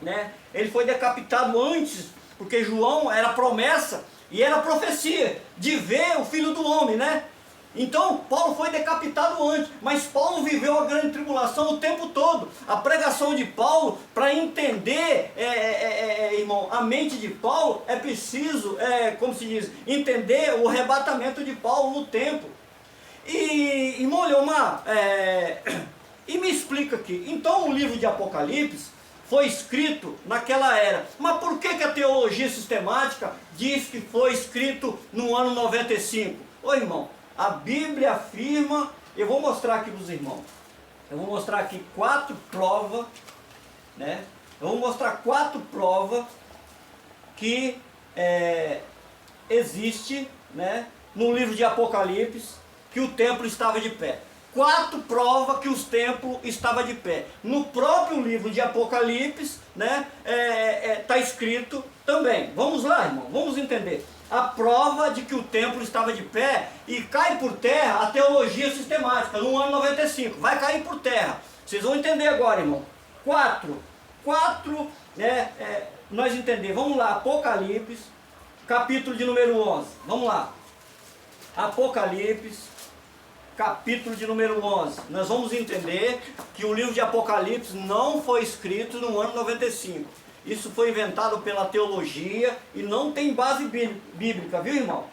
A: né? Ele foi decapitado antes, porque João era promessa e era profecia de ver o Filho do Homem, né? Então Paulo foi decapitado antes, mas Paulo viveu a grande tribulação o tempo todo. A pregação de Paulo, para entender, irmão, a mente de Paulo, é preciso, como se diz, entender o arrebatamento de Paulo no tempo. E, irmão Leomar, e me explica aqui, então o livro de Apocalipse foi escrito naquela era, mas por que a teologia sistemática diz que foi escrito no ano 95? Ô irmão, a Bíblia afirma, eu vou mostrar aqui para os irmãos, eu vou mostrar aqui 4 provas, né? Eu vou mostrar 4 provas que existe, né, no livro de Apocalipse, que o templo estava de pé. 4 provas que os templos estavam de pé. No próprio livro de Apocalipse, né, tá escrito também. Vamos lá, irmão, vamos entender. A prova de que o templo estava de pé, e cai por terra a teologia sistemática, no ano 95. Vai cair por terra. Vocês vão entender agora, irmão. 4, nós entender. Vamos lá, Apocalipse, capítulo de número 11. Vamos lá. Apocalipse, capítulo de número 11. Nós vamos entender que o livro de Apocalipse não foi escrito no ano 95. Isso foi inventado pela teologia e não tem base bíblica, viu, irmão?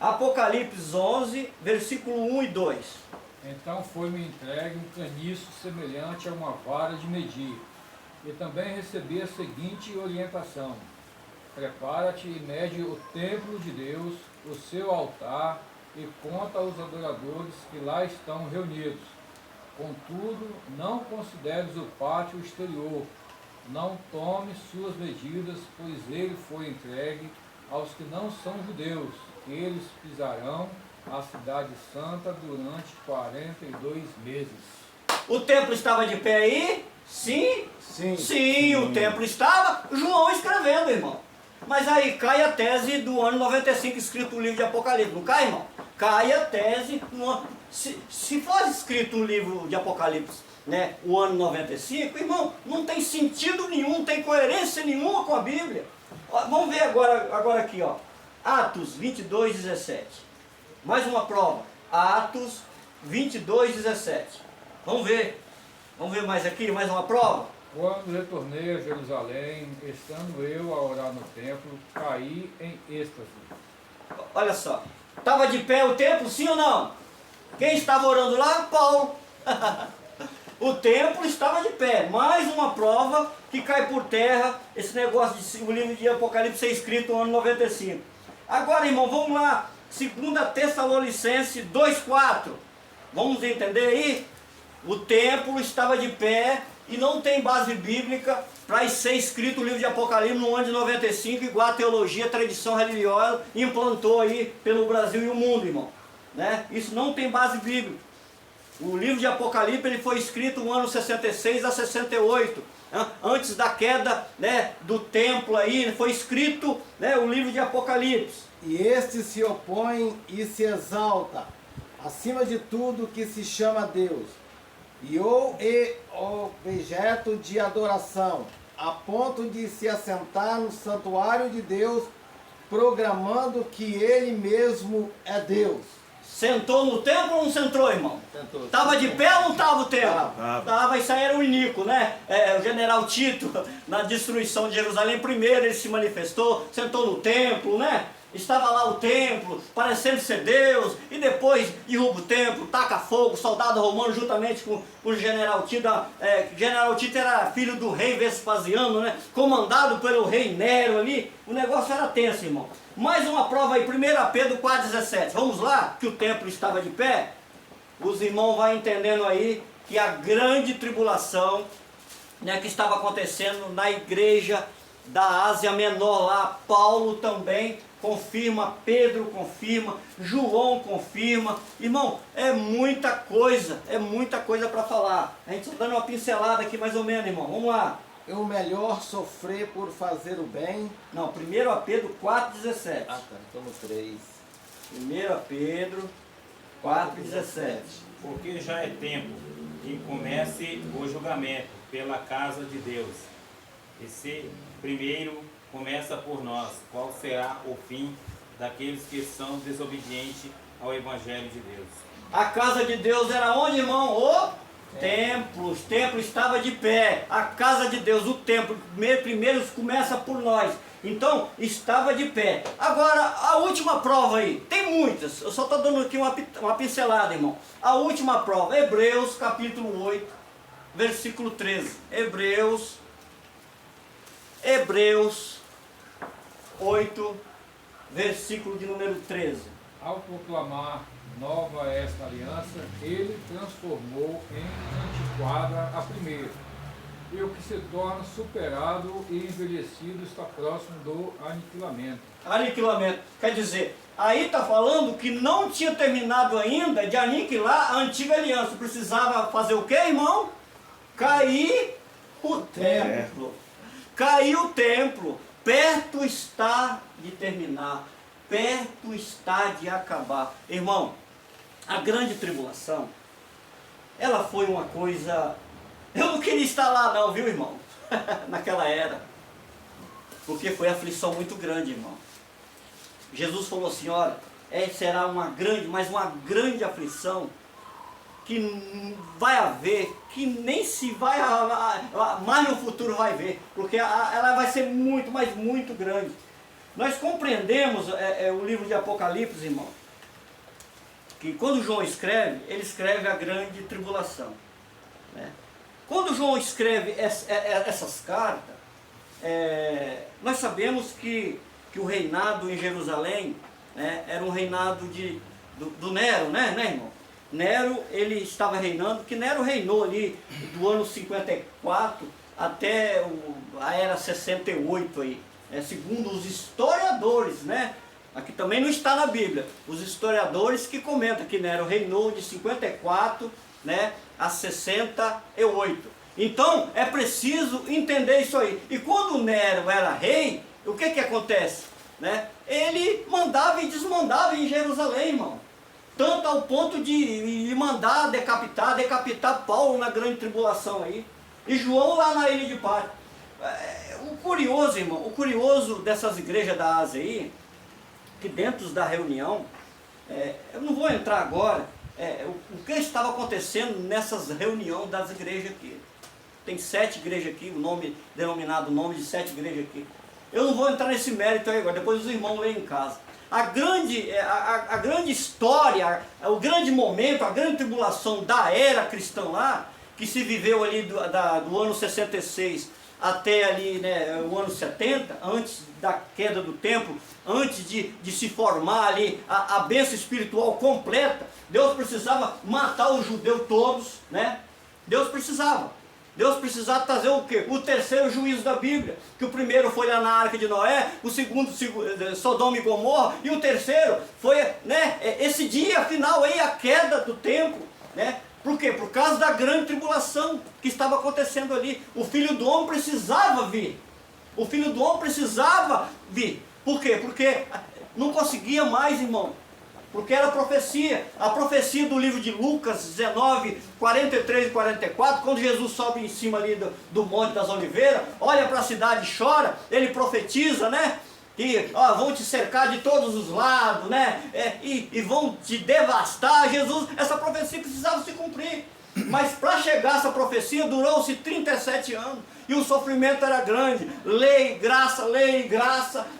A: Apocalipse 11, versículo 1 e 2.
E: Então foi-me entregue um caniço semelhante a uma vara de medir. E também recebi a seguinte orientação: prepara-te e mede o templo de Deus, o seu altar, e conta os adoradores que lá estão reunidos. Contudo, não consideres o pátio exterior, não tome suas medidas, pois ele foi entregue aos que não são judeus. Eles pisarão a cidade santa durante 42 meses.
A: O templo estava de pé aí? Sim?
B: Sim.
A: O templo estava. João escrevendo, irmão. Mas aí cai a tese do ano 95 escrito no livro de Apocalipse. Não cai, irmão? Cai a tese. Se fosse escrito no livro de Apocalipse, né, o ano 95, irmão, não tem sentido nenhum, não tem coerência nenhuma com a Bíblia. Ó, vamos ver agora aqui, ó. Atos 22, 17. Mais uma prova. Atos 22, 17. Vamos ver. Vamos ver mais aqui, mais uma prova.
E: Quando retornei a Jerusalém, estando eu a orar no templo, caí em êxtase.
A: Olha só. Estava de pé o templo, sim ou não? Quem estava orando lá? Paulo. O templo estava de pé. Mais uma prova que cai por terra esse negócio de o livro de Apocalipse ser escrito no ano 95. Agora, irmão, vamos lá. 2 Tessalonicenses 2,4. Vamos entender aí? O templo estava de pé e não tem base bíblica para ser escrito o livro de Apocalipse no ano de 95, igual a teologia, a tradição religiosa implantou aí pelo Brasil e o mundo, irmão. Né? Isso não tem base bíblica. O livro de Apocalipse ele foi escrito no ano 66 a 68, né? Antes da queda, né, do templo aí, foi escrito, né, o livro de Apocalipse.
B: E este se opõe e se exalta acima de tudo que se chama Deus, e objeto de adoração, a ponto de se assentar no santuário de Deus, programando que ele mesmo é Deus.
A: Sentou no templo ou não sentou, irmão?
B: Sentou.
A: Estava de pé ou não estava o templo?
B: Tava.
A: Isso aí era o Inico, né? O general Tito, na destruição de Jerusalém, primeiro ele se manifestou, sentou no templo, né? Estava lá o templo, parecendo ser Deus, e depois derruba o templo, taca fogo, soldado romano juntamente com o general Tito. General Tito era filho do rei Vespasiano, né? Comandado pelo rei Nero ali. O negócio era tenso, irmão. Mais uma prova aí, 1 Pedro 4,17. Vamos lá, que o templo estava de pé. Os irmãos vão entendendo aí que a grande tribulação, né, que estava acontecendo na igreja da Ásia Menor lá, Paulo também confirma, Pedro confirma, João confirma. Irmão, é muita coisa para falar. A gente está dando uma pincelada aqui mais ou menos, irmão. Vamos lá.
B: É o melhor sofrer por fazer o bem.
A: Não, 1 Pedro 4,17.
B: Ah, tá, então no 3.
A: 1 Pedro 4,17.
C: Porque já é tempo que comece o julgamento pela casa de Deus. Esse primeiro começa por nós. Qual será o fim daqueles que são desobedientes ao Evangelho de Deus?
A: A casa de Deus era onde, irmão? O templo. O templo estava de pé. A casa de Deus, o templo, primeiro começa por nós. Então, estava de pé. Agora, a última prova aí. Tem muitas. Eu só estou dando aqui uma pincelada, irmão. A última prova. Hebreus, capítulo 8, versículo 13. Hebreus 8, versículo de número 13.
E: Ao proclamar nova esta aliança, ele transformou em antiquada a primeira. E o que se torna superado e envelhecido está próximo do aniquilamento.
A: Aniquilamento. Quer dizer, aí está falando que não tinha terminado ainda de aniquilar a antiga aliança. Precisava fazer o quê, irmão? Cair o templo. Cair o templo. Perto está de terminar. Perto está de acabar. Irmão, a grande tribulação, ela foi uma coisa... Eu não queria estar lá não, viu, irmão? Naquela era. Porque foi aflição muito grande, irmão. Jesus falou assim, olha, será uma grande, mas uma grande aflição que vai haver, que nem se vai, mais no futuro vai ver, porque ela vai ser muito, mas muito grande. Nós compreendemos o livro de Apocalipse, irmão, que quando João escreve, ele escreve a grande tribulação, né? Quando João escreve essas cartas, nós sabemos que o reinado em Jerusalém, né, era um reinado do Nero, né, irmão? Nero, ele estava reinando, que Nero reinou ali do ano 54 até a era 68 aí, segundo os historiadores, né? Aqui também não está na Bíblia, os historiadores que comentam que Nero reinou de 54, né, a 68. Então é preciso entender isso aí. E quando Nero era rei, o que acontece? Né? Ele mandava e desmandava em Jerusalém, irmão. Tanto ao ponto de mandar decapitar Paulo na grande tribulação aí. E João lá na ilha de Patmos. O curioso, irmão, o curioso dessas igrejas da Ásia aí, que dentro da reunião, eu não vou entrar agora, o que estava acontecendo nessas reuniões das igrejas aqui. Tem 7 igrejas aqui, denominado nome de 7 igrejas aqui. Eu não vou entrar nesse mérito aí agora, depois os irmãos leem em casa. A grande história, o grande momento, a grande tribulação da era cristã lá, que se viveu ali do ano 66 até ali, né, o ano 70, antes da queda do templo, antes de se formar ali a bênção espiritual completa, Deus precisava matar os judeus todos, né? Deus precisava trazer o quê? O terceiro juízo da Bíblia, que o primeiro foi lá na Arca de Noé, o segundo Sodoma e Gomorra, e o terceiro foi, né, esse dia final aí, a queda do templo, né? Por quê? Por causa da grande tribulação que estava acontecendo ali. O Filho do Homem precisava vir. O Filho do Homem precisava vir. Por quê? Porque não conseguia mais, irmão. Porque era profecia. A profecia do livro de Lucas 19, 43 e 44, quando Jesus sobe em cima ali do Monte das Oliveiras, olha para a cidade e chora, ele profetiza, né? Que vão te cercar de todos os lados, né? E vão te devastar. Jesus, essa profecia precisava se cumprir. Mas para chegar essa profecia durou-se 37 anos. E o sofrimento era grande. Lei, graça,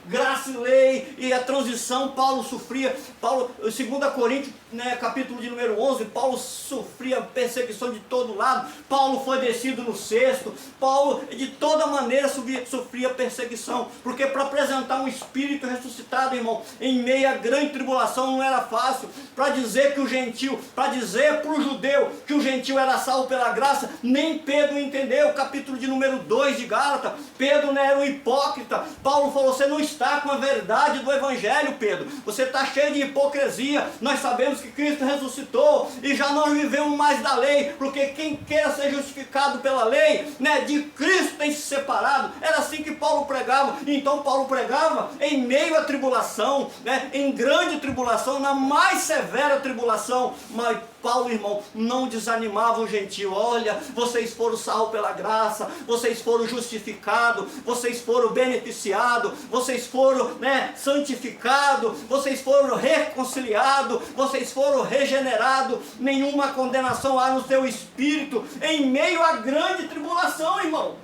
A: graça e lei. E a transição, Paulo sofria. 2 Coríntios, né, capítulo de número 11, Paulo sofria perseguição de todo lado. Paulo foi descido no cesto. Paulo, de toda maneira, sofria perseguição. Porque para apresentar um espírito ressuscitado, irmão, em meio à grande tribulação, não era fácil. Para dizer que o gentil, para dizer para o judeu que o gentil era salvo pela graça, nem Pedro entendeu. Capítulo de número 2 de Gálatas, Pedro, né, era um hipócrita. Paulo falou: você não está com a verdade do Evangelho, Pedro. Você está cheio de hipocrisia. Nós sabemos que Cristo ressuscitou e já não vivemos mais da lei, porque quem quer ser justificado pela lei, né, de Cristo tem se separado. Era assim que Paulo pregava. Então Paulo pregava em meio à tribulação, né, em grande tribulação, na mais severa tribulação. Mas Paulo, irmão, não desanimava o gentil. Olha, vocês foram salvos pela graça, vocês foram justificados, vocês foram beneficiados, vocês foram, né, santificados, vocês foram reconciliados, vocês foram regenerados. Nenhuma condenação há no seu espírito em meio à grande tribulação, irmão.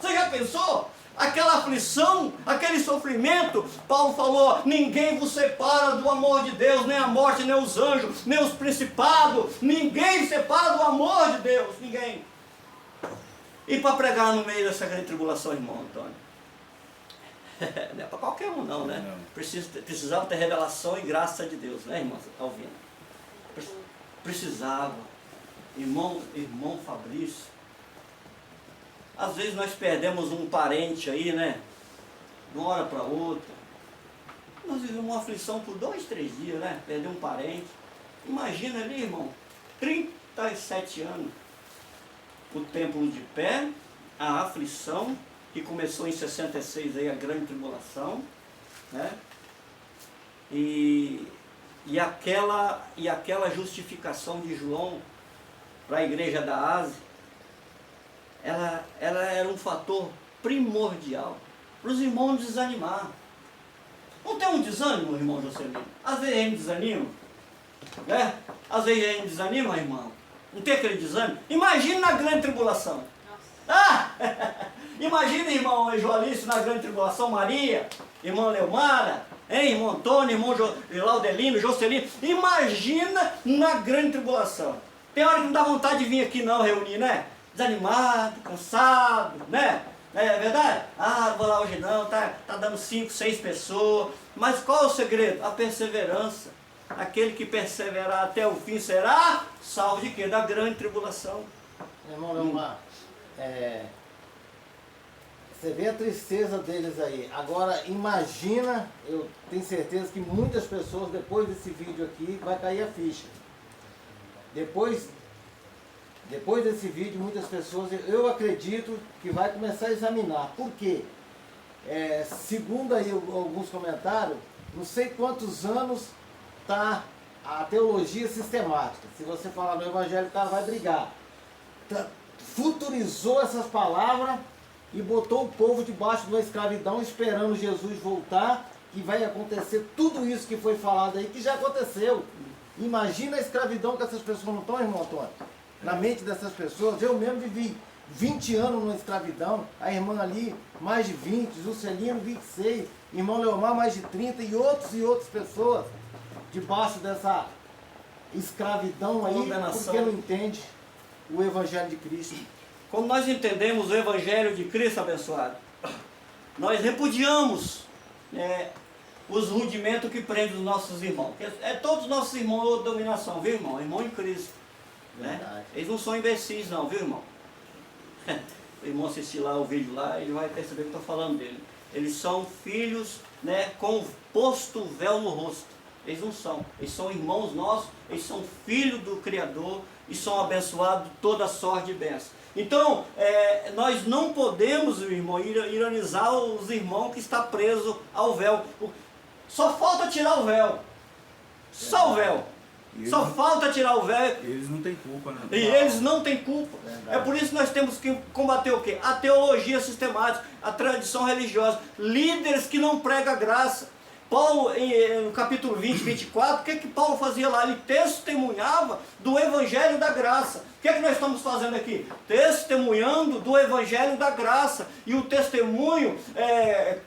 A: Você já pensou? Aquela aflição, aquele sofrimento, Paulo falou: ninguém vos separa do amor de Deus, nem a morte, nem os anjos, nem os principados, ninguém separa do amor de Deus, ninguém. E para pregar no meio dessa grande tribulação, irmão Antônio, não é para qualquer um não, né? Precisava ter revelação e graça de Deus, né, irmão? Você está ouvindo? Precisava. Irmão Fabrício, às vezes nós perdemos um parente aí, né? De uma hora para outra. Nós vivemos uma aflição por 2, 3 dias, né? Perder um parente. Imagina ali, irmão, 37 anos. O templo de pé, a aflição, que começou em 66 aí, a grande tribulação, né? E aquela justificação de João para a igreja da Ásia, ela era um fator primordial para os irmãos não desanimar. Não tem um desânimo, irmão Jocelino? Às vezes a gente desanima, né? Às vezes a gente desanima, irmão. Não tem aquele desânimo? Imagina na grande tribulação. Imagina, irmão Joalício, na grande tribulação, Maria, irmã Leomara, hein, irmão Antônio, irmão Laudelino, Jocelino. Imagina na grande tribulação. Tem hora que não dá vontade de vir aqui não reunir, né? Desanimado, cansado, né? É verdade? Não vou lá hoje não, tá dando 5, 6 pessoas. Mas qual é o segredo? A perseverança. Aquele que perseverar até o fim será salvo de quê? Da grande tribulação.
B: Irmão Leomar, você vê a tristeza deles aí. Agora imagina, eu tenho certeza que muitas pessoas depois desse vídeo aqui vai cair a ficha. Depois desse vídeo, muitas pessoas, eu acredito que vai começar a examinar. Por quê? Segundo aí alguns comentários, não sei quantos anos está a teologia sistemática. Se você falar no evangelho, o cara vai brigar. Futurizou essas palavras e botou o povo debaixo de uma escravidão, esperando Jesus voltar, que vai acontecer tudo isso que foi falado aí, que já aconteceu. Imagina a escravidão que essas pessoas não estão, irmão Antônio. Na mente dessas pessoas, eu mesmo vivi 20 anos numa escravidão, a irmã ali mais de 20, Juscelino 26, irmão Leomar mais de 30 e outras pessoas debaixo dessa escravidão aí, porque não entende o Evangelho de Cristo.
A: quando nós entendemos o Evangelho de Cristo abençoado, nós repudiamos os rudimentos que prendem os nossos irmãos. Todos os nossos irmãos de dominação, viu, irmão? Irmão em Cristo. Né? Eles não são imbecis não, viu, irmão? O irmão assistir lá o vídeo lá, ele vai perceber que eu estou falando dele. Eles são filhos, né, com posto véu no rosto. Eles não são. Eles são irmãos nossos, eles são filhos do Criador e são abençoados de toda sorte de bênção. Então, nós não podemos, irmão, ironizar os irmãos que estão presos ao véu. Só falta tirar o véu. Só o véu. Só falta tirar o véu.
F: Eles não têm culpa, né?
A: E eles não têm culpa. É por isso que nós temos que combater o quê? A teologia sistemática, a tradição religiosa. Líderes que não pregam a graça. Paulo, no capítulo 20, 24, o que Paulo fazia lá? Ele testemunhava do Evangelho da Graça. O que nós estamos fazendo aqui? Testemunhando do Evangelho da Graça. E o testemunho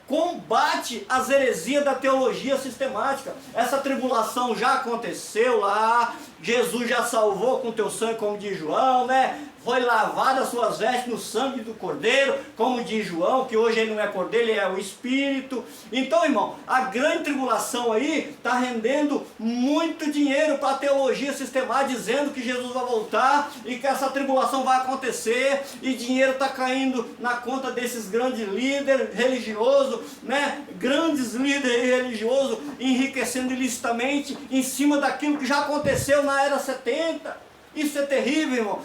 A: combate as heresias da teologia sistemática. Essa tribulação já aconteceu lá, Jesus já salvou com teu sangue, como diz João, né? Foi lavada as suas vestes no sangue do Cordeiro, como diz João, que hoje ele não é Cordeiro, ele é o Espírito. Então, irmão, a grande tribulação aí está rendendo muito dinheiro para a teologia sistemática, dizendo que Jesus vai voltar e que essa tribulação vai acontecer, e dinheiro está caindo na conta desses grandes líderes religiosos, né? Grandes líderes religiosos enriquecendo ilicitamente em cima daquilo que já aconteceu na era 70. Isso é terrível, irmão.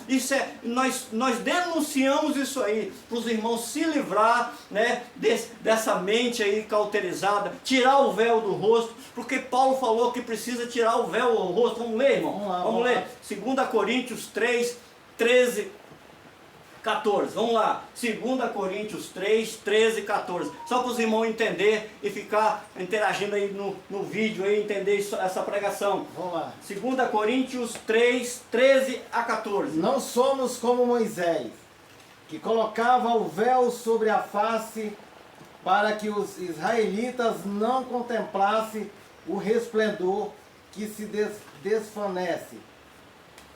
A: Nós denunciamos isso aí, para os irmãos se livrar, né, dessa mente aí cauterizada, tirar o véu do rosto, porque Paulo falou que precisa tirar o véu do rosto. Vamos ler, irmão? Vamos ler. 2 Coríntios 3, 13, 14. Vamos lá. 2 Coríntios 3, 13, 14. Só para os irmãos entenderem e ficar interagindo aí no vídeo, aí, entender essa pregação.
B: Vamos lá.
A: 2 Coríntios 3, 13 a 14.
B: Não somos como Moisés, que colocava o véu sobre a face para que os israelitas não contemplassem o resplendor que se desvanece.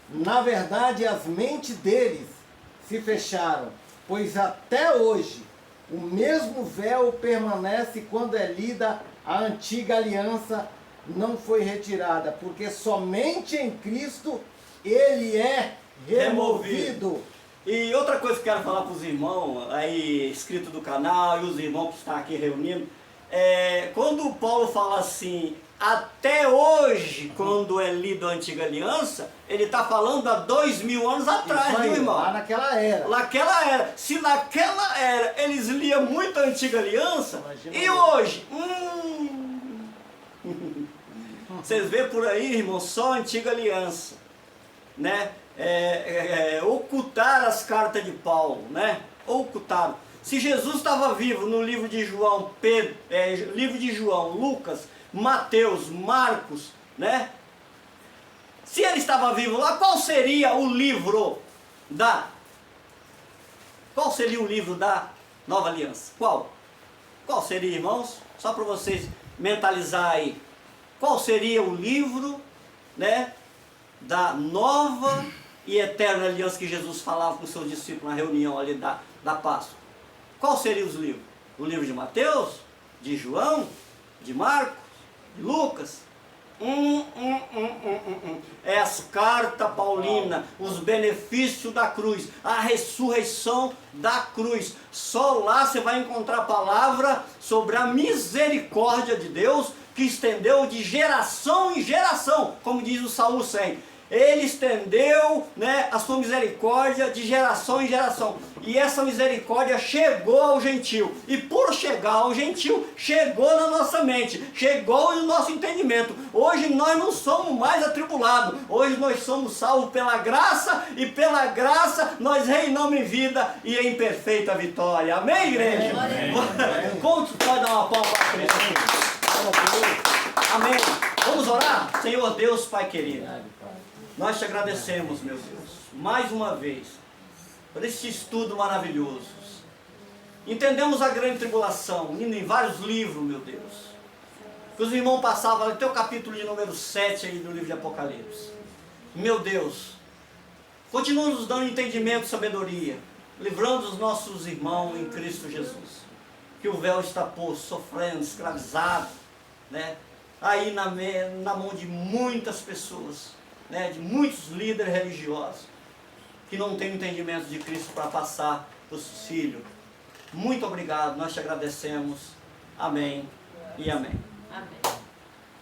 B: Na verdade, as mentes deles se fecharam, pois até hoje o mesmo véu permanece quando é lida a antiga aliança, não foi retirada, porque somente em Cristo ele é removido.
A: E outra coisa que eu quero falar para os irmãos aí inscritos do canal e os irmãos que estão aqui reunindo, quando o Paulo fala assim, até hoje, quando é lido a antiga aliança, ele está falando há 2000 anos atrás,
B: Isso aí,
A: viu, irmão?
B: lá naquela era.
A: Naquela era. Se naquela era eles liam muito a antiga aliança,
B: Imagina
A: e hoje? Vocês vê por aí, irmão, só a antiga aliança, né? Ocultar as cartas de Paulo, né? Ocultaram. Se Jesus estava vivo no livro de João, livro de João, Lucas, Mateus, Marcos, né? Se ele estava vivo lá, qual seria o livro da Nova Aliança? Qual? Qual seria, irmãos? Só para vocês mentalizar aí. Qual seria o livro, né, da nova e eterna aliança que Jesus falava com os seus discípulos na reunião ali da Páscoa? Qual seriam os livros? O livro de Mateus? De João? De Marcos? De Lucas? É as cartas paulinas, os benefícios da cruz, a ressurreição da cruz. Só lá você vai encontrar a palavra sobre a misericórdia de Deus, que estendeu de geração em geração, como diz o Salmo 100. Ele estendeu, né, a sua misericórdia de geração em geração. E essa misericórdia chegou ao gentil. E por chegar ao gentil, chegou na nossa mente, chegou no nosso entendimento. Hoje nós não somos mais atribulados. Hoje nós somos salvos pela graça, e pela graça nós reinamos em vida e em perfeita vitória. Amém, igreja?
B: Amém.
A: Quantos pode dar uma palma para Cristo? Amém. Vamos orar? Senhor Deus, Pai querido, nós te agradecemos, meu Deus, mais uma vez, por esse estudo maravilhoso. Entendemos a grande tribulação, indo em vários livros, meu Deus. Que os irmãos passavam até o capítulo de número 7 aí do livro de Apocalipse. Meu Deus, continua nos dando entendimento e sabedoria. livrando os nossos irmãos em Cristo Jesus, que o véu está posto, sofrendo, escravizado, né? Aí na mão de muitas pessoas, né? De muitos líderes religiosos, que não têm entendimento de Cristo para passar para os filhos. Muito obrigado, nós te agradecemos. Amém e amém.
F: Amém.